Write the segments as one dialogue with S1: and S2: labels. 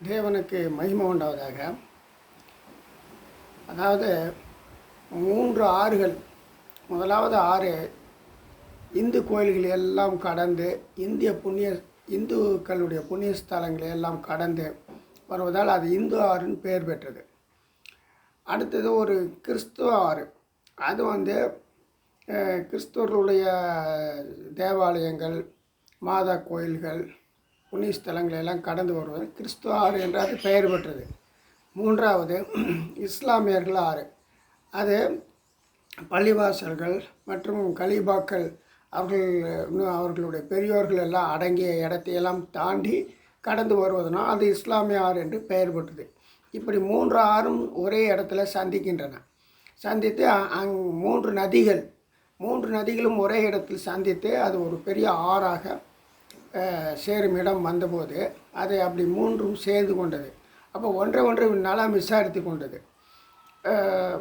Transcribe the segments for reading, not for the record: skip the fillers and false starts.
S1: தேவனுக்கு மகிமை உண்டாவதாக. அதாவது 3 ஆறுகள். முதலாவது ஆறு இந்து கோயில்கள் எல்லாம் கடந்து இந்துக்களுடைய புண்ணிய ஸ்தலங்களை எல்லாம் கடந்து வருவதால் அது இந்து ஆறுன்னு பெயர் பெற்றது. அடுத்தது ஒரு கிறிஸ்துவ ஆறு. அது கிறிஸ்துவர்களுடைய தேவாலயங்கள், மாதா கோயில்கள், புண்ணிய ஸ்தலங்களை எல்லாம் கடந்து வருவது கிறிஸ்துவ ஆறு என்று அது பெயர் பெற்றது. 3வது இஸ்லாமியர்கள் ஆறு. அது பள்ளிவாசல்கள் மற்றும் கலீபாக்கள் அவர்களுடைய பெரியோர்கள் எல்லாம் அடங்கிய இடத்தையெல்லாம் தாண்டி கடந்து வருவதனால் அது இஸ்லாமிய ஆறு என்று பெயர் பெற்றது. இப்படி 3 ஆறும் ஒரே இடத்துல சந்திக்கின்றன. சந்தித்து 3 நதிகளும் ஒரே இடத்தில் சந்தித்து அது ஒரு பெரிய ஆறாக சேரும் இடம் வந்தபோது அதை அப்படி 3ம் சேர்ந்து கொண்டது. அப்போ ஒன்றை நல்லா விசாரித்து கொண்டது.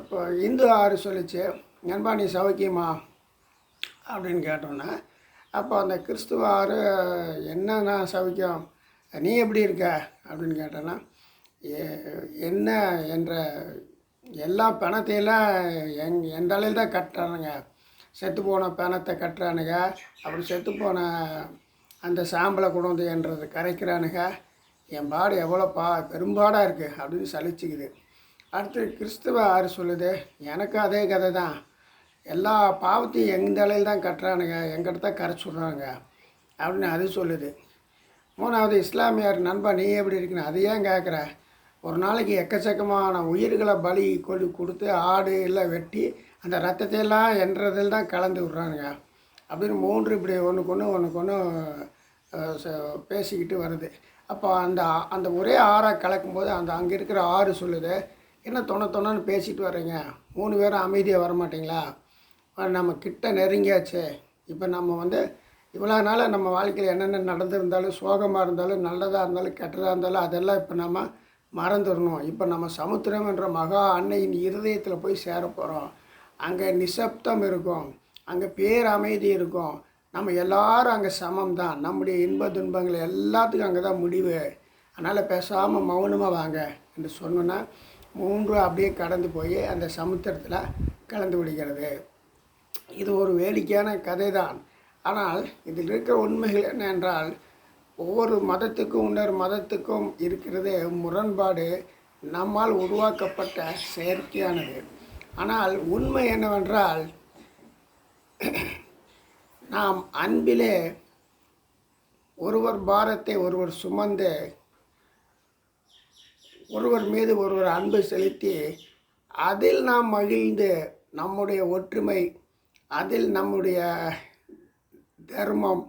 S1: இப்போ இந்து ஆறு சொல்லிச்சு, நண்பா நீ சௌக்கியமா அப்படின்னு கேட்டோன்னா, அப்போ அந்த கிறிஸ்துவ ஆறு என்னன்னா சௌக்கியம், நீ எப்படி இருக்க அப்படின்னு கேட்டோன்னா, என்ன என்ற எல்லா பணத்தையெல்லாம் என் தலையில் தான் கட்டுறானுங்க. செத்துப்போன பணத்தை கட்டுறானுங்க, அப்படி செத்துப்போன அந்த சாம்பலை கொண்டு வந்து என்றது கரைக்கிறானுங்க. என் பாடு எவ்வளோ பெரும்பாடாக இருக்குது அப்படின்னு சலிச்சுக்குது. அடுத்து கிறிஸ்துவ ஆறு சொல்லுது, எனக்கு அதே கதை தான், எல்லா பாவத்தையும் எங்கள் தலையில் தான் கட்டுறானுங்க, எங்கிட்ட தான் கரைச்சி விட்றானுங்க அப்படின்னு அது சொல்லுது. 3வது இஸ்லாமியார், நண்பா நீ எப்படி இருக்குன்னு அது ஏன் கேட்குற, ஒரு நாளைக்கு எக்கச்சக்கமான உயிர்களை பலி கொடுத்து ஆடு எல்லாம் வெட்டி அந்த ரத்தத்தையெல்லாம் என்றதில் தான் கலந்து விட்றானுங்க அப்படின்னு 3 இப்படி ஒன்றுக்கு பேசிக்கிட்டு வருது. அப்போ அந்த ஒரே ஆறாக கலக்கும்போது அங்கே இருக்கிற ஆறு சொல்லுது, என்ன தொணன்னு பேசிட்டு வர்றீங்க, 3 பேரும் அமைதியாக வரமாட்டிங்களா, நம்ம கிட்ட நெருங்கியாச்சு. இப்போ நம்ம இவ்வளோ நாள் நம்ம வாழ்க்கையில் என்னென்ன நடந்திருந்தாலும், சோகமாக இருந்தாலும், நல்லதாக இருந்தாலும், கெட்டதாக இருந்தாலும் அதெல்லாம் இப்போ நம்ம மறந்துடணும். இப்போ நம்ம சமுத்திரம் என்ற மகா அன்னையின் இருதயத்தில் போய் சேர போகிறோம். அங்கே நிசப்தம் இருக்கும், அங்கே பேரமைதி இருக்கும், நம்ம எல்லாரும் அங்கே சமம் தான், நம்முடைய இன்ப துன்பங்கள் எல்லாத்துக்கும் அங்கே தான் முடிவு, அதனால் பேசாமல் மௌனமாக வாங்க என்று சொன்னோன்னா 3 அப்படியே கடந்து போய் அந்த சமுத்திரத்தில் கலந்து விடுகிறது. இது ஒரு வேடிக்கையான கதை தான். ஆனால் இதில் இருக்கிற உண்மைகள் என்னவென்றால், ஒவ்வொரு மதத்துக்கும் இன்னொரு மதத்துக்கும் இருக்கிறது முரண்பாடு, நம்மால் உருவாக்கப்பட்ட செயற்கையானது. ஆனால் உண்மை என்னவென்றால், நாம் அன்பிலே ஒருவர் பாரத்தை ஒருவர் சுமந்து, ஒருவர் மீது ஒருவர் அன்பு செலுத்தி, அதில் நாம் மகிழ்ந்து நம்முடைய ஒற்றுமை, அதில் நம்முடைய தர்மம்,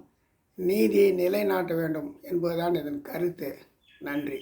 S1: நீதியை நிலைநாட்ட வேண்டும் என்பதுதான் இதன் கருத்து. நன்றி.